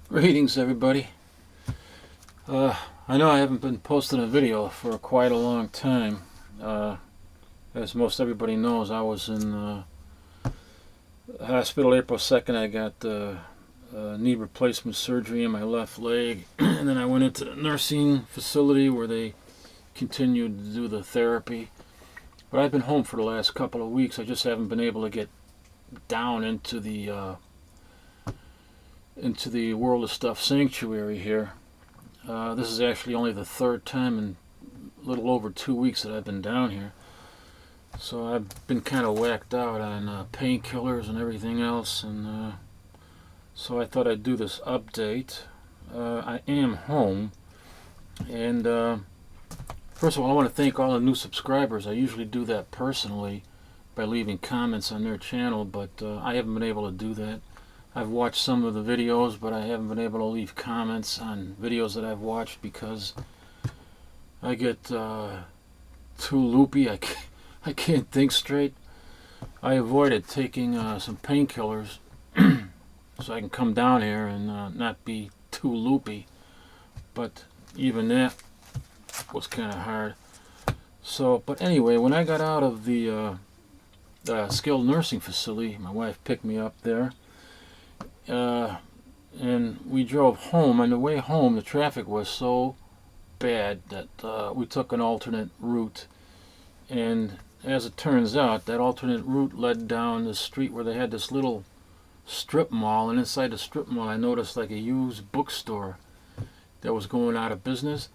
Greetings, everybody. I know I haven't been posting a video for quite a long time. As most everybody knows, I was in the hospital April 2nd. I got knee replacement surgery in my left leg, and then I went into the nursing facility where they continued to do the therapy. But I've been home for the last couple of weeks. I just haven't been able to get down into the World of Stuff sanctuary here. This is actually only the third time in a little over 2 weeks that I've been down here. So I've been kind of whacked out on painkillers and everything else, and so I thought I'd do this update. I am home, and first of all, I want to thank all the new subscribers. I usually do that personally by leaving comments on their channel, but I haven't been able to do that. I've watched some of the videos, but I haven't been able to leave comments on videos that I've watched because I get too loopy. I can't think straight. I avoided taking some painkillers so I can come down here and not be too loopy. But even that was kind of hard. So, but anyway, when I got out of the skilled nursing facility, my wife picked me up there. And we drove home. On the way home, the traffic was so bad that we took an alternate route. And as it turns out, that alternate route led down the street where they had this little strip mall. And inside the strip mall, I noticed like a used bookstore that was going out of business.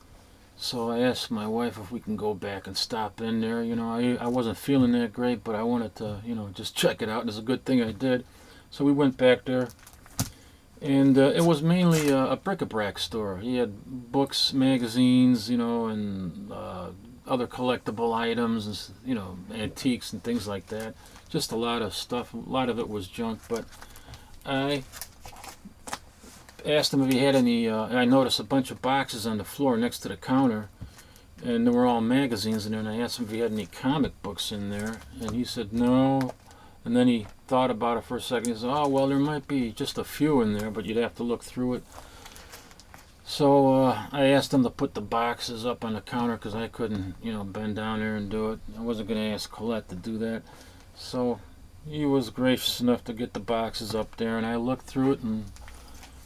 So I asked my wife if we can go back and stop in there. You know, I wasn't feeling that great, but I wanted to, just check it out. And it's a good thing I did. So we went back there. And it was mainly a bric-a-brac store. He had books, magazines, and other collectible items, and, antiques and things like that. Just a lot of stuff. A lot of it was junk. But I asked him if he had any. I noticed a bunch of boxes on the floor next to the counter, and they were all magazines in there. And I asked him if he had any comic books in there, and he said no. And then he thought about it for a second. He said, oh, well, there might be just a few in there, but you'd have to look through it. So I asked him to put the boxes up on the counter because I couldn't, bend down there and do it. I wasn't going to ask Colette to do that. So he was gracious enough to get the boxes up there, and I looked through it, and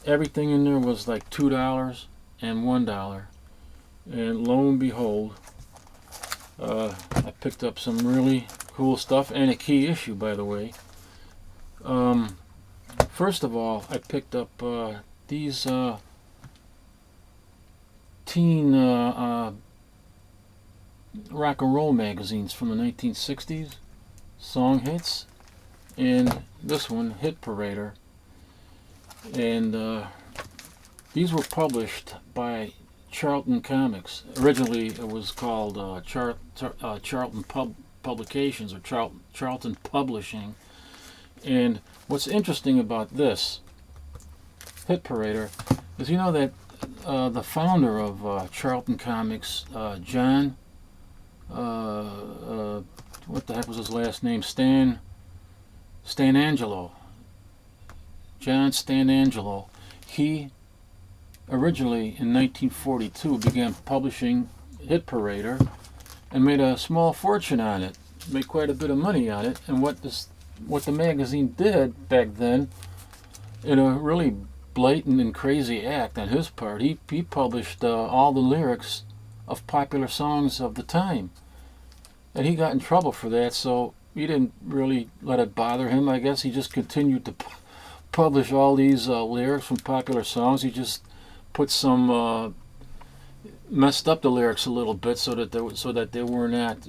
everything in there was like $2 and $1. And lo and behold, I picked up some really cool stuff, and a key issue, by the way. First of all, I picked up these teen rock and roll magazines from the 1960s, song hits, and this one, Hit Parader. And these were published by Charlton Comics. Originally, it was called Charlton Publications or Charlton Publishing. And what's interesting about this Hit Parader is that the founder of Charlton Comics, John, what the heck was his last name? Stanangelo. John Stanangelo. He originally in 1942 began publishing Hit Parader and made a small fortune on it, made quite a bit of money on it. And what the magazine did back then, in a really blatant and crazy act on his part, he published all the lyrics of popular songs of the time. And he got in trouble for that, so he didn't really let it bother him, I guess. He just continued to publish all these lyrics from popular songs. He just put some messed up the lyrics a little bit so that they were not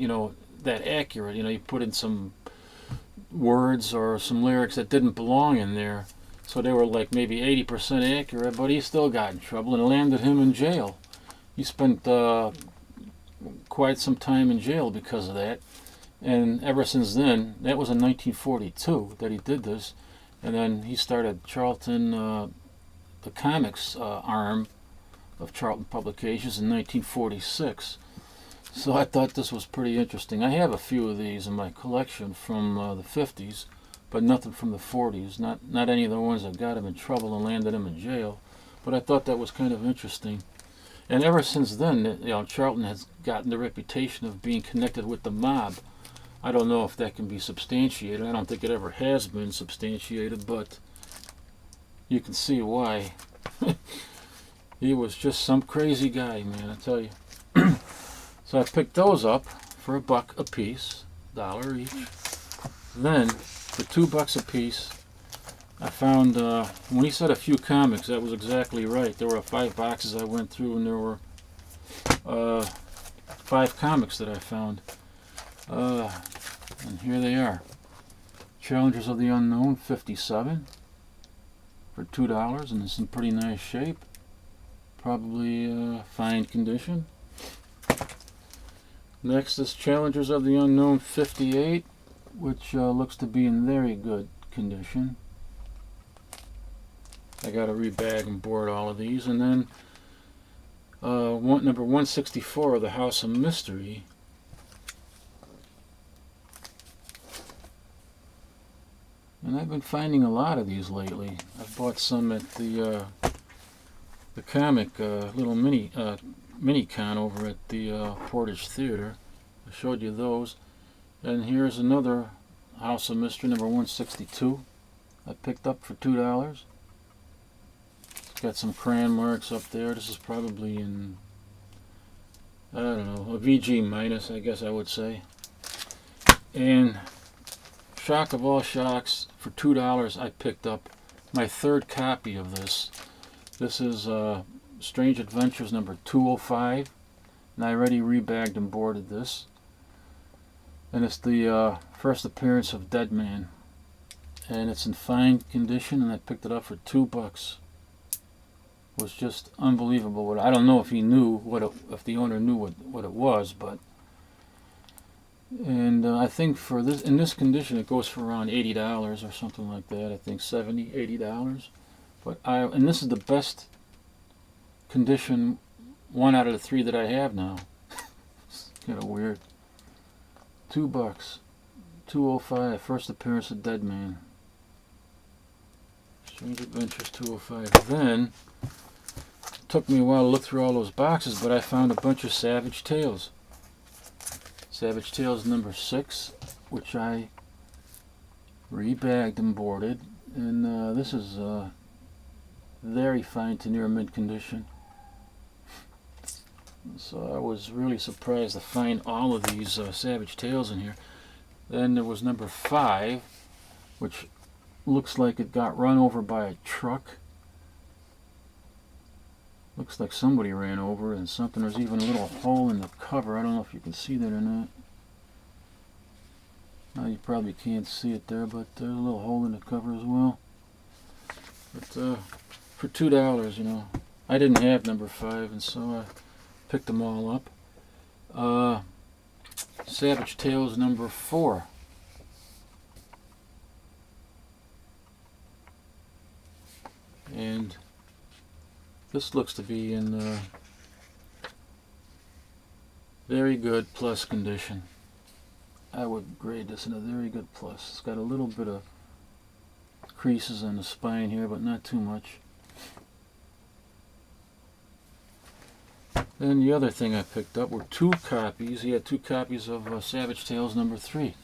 that accurate. He put in some words or some lyrics that didn't belong in there, so they were like maybe 80% accurate, but he still got in trouble and landed him in jail. He spent quite some time in jail because of that, and ever since then, that was in 1942 that he did this, and then he started Charlton, the comics arm of Charlton Publications in 1946. So I thought this was pretty interesting. I have a few of these in my collection from the 50s, but nothing from the 40s. Not any of the ones that got him in trouble and landed him in jail. But I thought that was kind of interesting. And ever since then, Charlton has gotten the reputation of being connected with the mob. I don't know if that can be substantiated. I don't think it ever has been substantiated, but you can see why. He was just some crazy guy, man, I tell you. So I picked those up for $1 a piece, $1 each. Then, for $2 a piece, I found, when he said a few comics, that was exactly right. There were 5 boxes I went through, and there were 5 comics that I found. And here they are. Challengers of the Unknown, 57 for $2, and it's in pretty nice shape. Probably fine condition. Next is Challengers of the Unknown, 58, which looks to be in very good condition. I got to rebag and board all of these. And then number 164 of the House of Mystery. And I've been finding a lot of these lately. I've bought some at the comic little mini con over at the Portage Theater. I showed you those. And here's another House of Mystery, number 162. I picked up for $2. It's got some crayon marks up there. This is probably in, I don't know, a VG minus, I guess I would say. And shock of all shocks, for $2 I picked up my 3rd copy of this. This is Strange Adventures number 205, and I already rebagged and boarded this. And it's the first appearance of Dead Man, and it's in fine condition, and I picked it up for $2. It was just unbelievable. I don't know if he knew if the owner knew what it was, but. And I think for this, in this condition, it goes for around $80 or something like that. I think $70, $80. But and this is the best condition 1 out of the 3 that I have now. It's kind of weird. $2, 205, first appearance of Dead Man. Strange Adventures 205. Then it took me a while to look through all those boxes, but I found a bunch of Savage Tales. Savage Tales number 6, which I rebagged and boarded, and this is very fine to near mint condition. So I was really surprised to find all of these Savage Tales in here. Then there was number 5, which looks like it got run over by a truck. Looks like somebody ran over it and something. There's even a little hole in the cover. I don't know if you can see that or not. Now you probably can't see it there, but there's a little hole in the cover as well. But for $2, you know, I didn't have number 5, and so I picked them all up. Savage Tales number 4. And this looks to be in very good plus condition. I would grade this in a very good plus. It's got a little bit of creases on the spine here, but not too much. Then the other thing I picked up were 2 copies. He had 2 copies of Savage Tales number 3.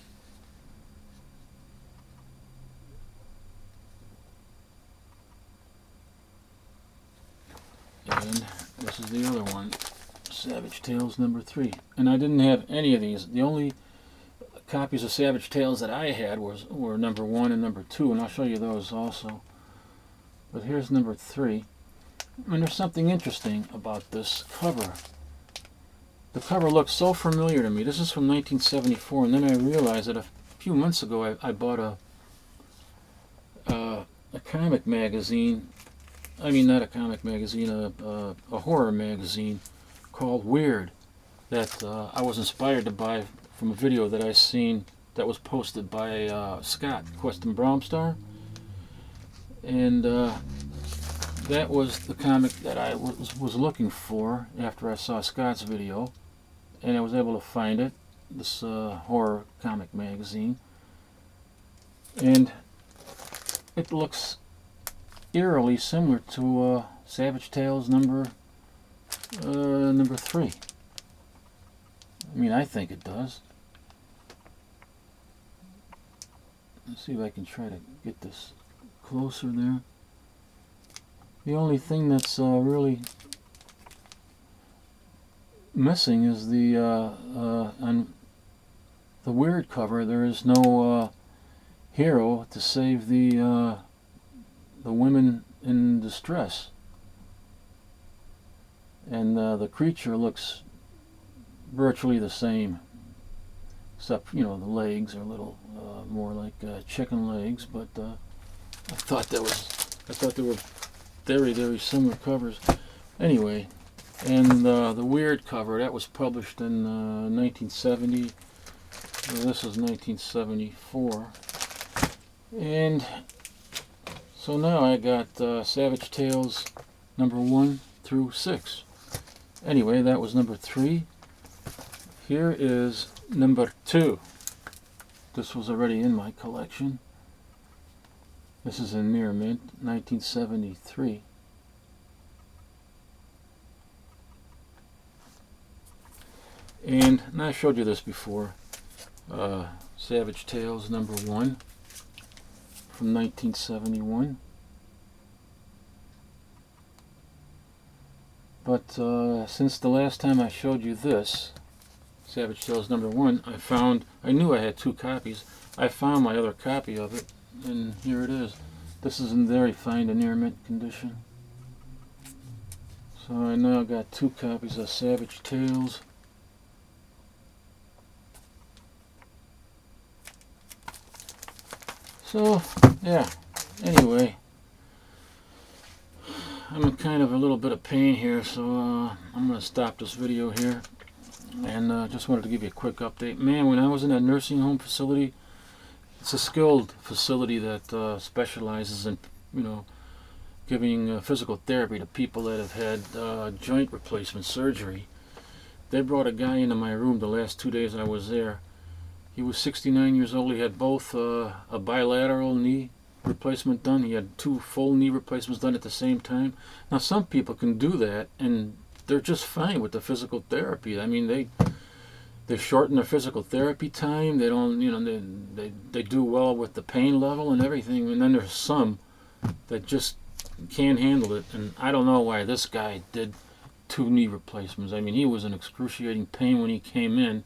And this is the other one, Savage Tales number 3. And I didn't have any of these. The only copies of Savage Tales that I had were number 1 and number 2, and I'll show you those also. But here's number 3. And there's something interesting about this cover. The cover looks so familiar to me. This is from 1974, and then I realized that a few months ago I bought a comic magazine. I mean, not a comic magazine, a horror magazine called Weird that I was inspired to buy from a video that I seen that was posted by Scott, Queston Bromstar. And that was the comic that I was looking for after I saw Scott's video, and I was able to find it, this horror comic magazine. And it looks eerily similar to Savage Tales number 3. I mean, I think it does. Let's see if I can try to get this closer there. The only thing that's really missing is the on the weird cover. There is no hero to save the women in distress, and the creature looks virtually the same, except the legs are a little more like chicken legs. But I thought they were very, very similar covers. Anyway, and the weird cover that was published in 1970. This is 1974, and so now I got Savage Tales number 1 through 6. Anyway, that was number 3. Here is number 2. This was already in my collection. This is in near mint, 1973. And I showed you this before. Savage Tales number 1 from 1971. But since the last time I showed you this, Savage Tales number 1, I knew I had 2 copies. I found my other copy of it, and here it is. This is in very fine to near mint condition. So I now got 2 copies of Savage Tales. So, yeah, anyway, I'm in kind of a little bit of pain here, so I'm going to stop this video here, and just wanted to give you a quick update. Man, when I was in that nursing home facility, it's a skilled facility that specializes in, giving physical therapy to people that have had joint replacement surgery. They brought a guy into my room the last 2 days I was there. He was 69 years old. He had both a bilateral knee replacement done. He had 2 full knee replacements done at the same time. Now, some people can do that, and they're just fine with the physical therapy. I mean, they shorten their physical therapy time. They don't, they do well with the pain level and everything. And then there's some that just can't handle it. And I don't know why this guy did 2 knee replacements. I mean, he was in excruciating pain when he came in,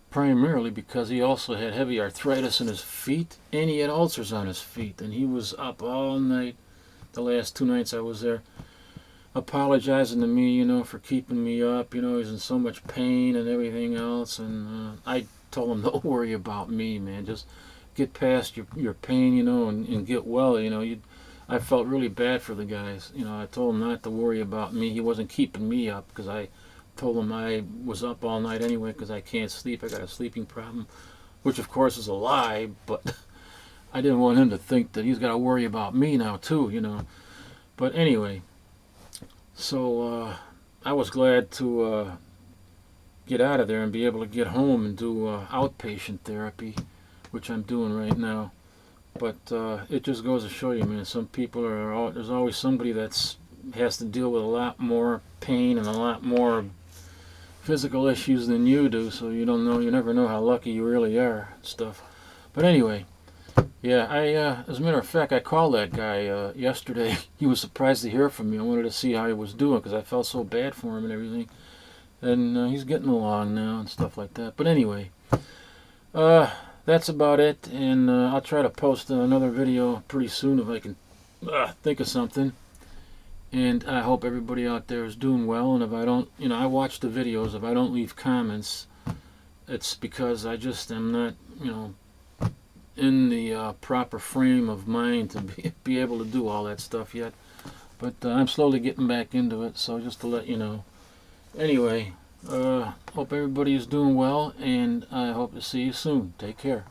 primarily because he also had heavy arthritis in his feet, and he had ulcers on his feet, and he was up all night the last 2 nights I was there, apologizing to me, for keeping me up. He's in so much pain and everything else, and I told him, don't worry about me, man, just get past your pain, and get well. I felt really bad for the guys. I told him not to worry about me. He wasn't keeping me up, because I told him I was up all night anyway because I can't sleep. I got a sleeping problem, which of course is a lie, but I didn't want him to think that he's got to worry about me now too, But anyway, so I was glad to get out of there and be able to get home and do outpatient therapy, which I'm doing right now. But it just goes to show you, man, some people there's always somebody has to deal with a lot more pain and a lot more physical issues than you do, so you never know how lucky you really are and stuff. But anyway, yeah, as a matter of fact, I called that guy yesterday. He was surprised to hear from me. I wanted to see how he was doing because I felt so bad for him and everything. And he's getting along now and stuff like that. But anyway, that's about it, and I'll try to post another video pretty soon if I can think of something. And I hope everybody out there is doing well. And if I don't, I watch the videos. If I don't leave comments, it's because I just am not, in the proper frame of mind to be able to do all that stuff yet. But I'm slowly getting back into it, so just to let you know. Anyway, hope everybody is doing well, and I hope to see you soon. Take care.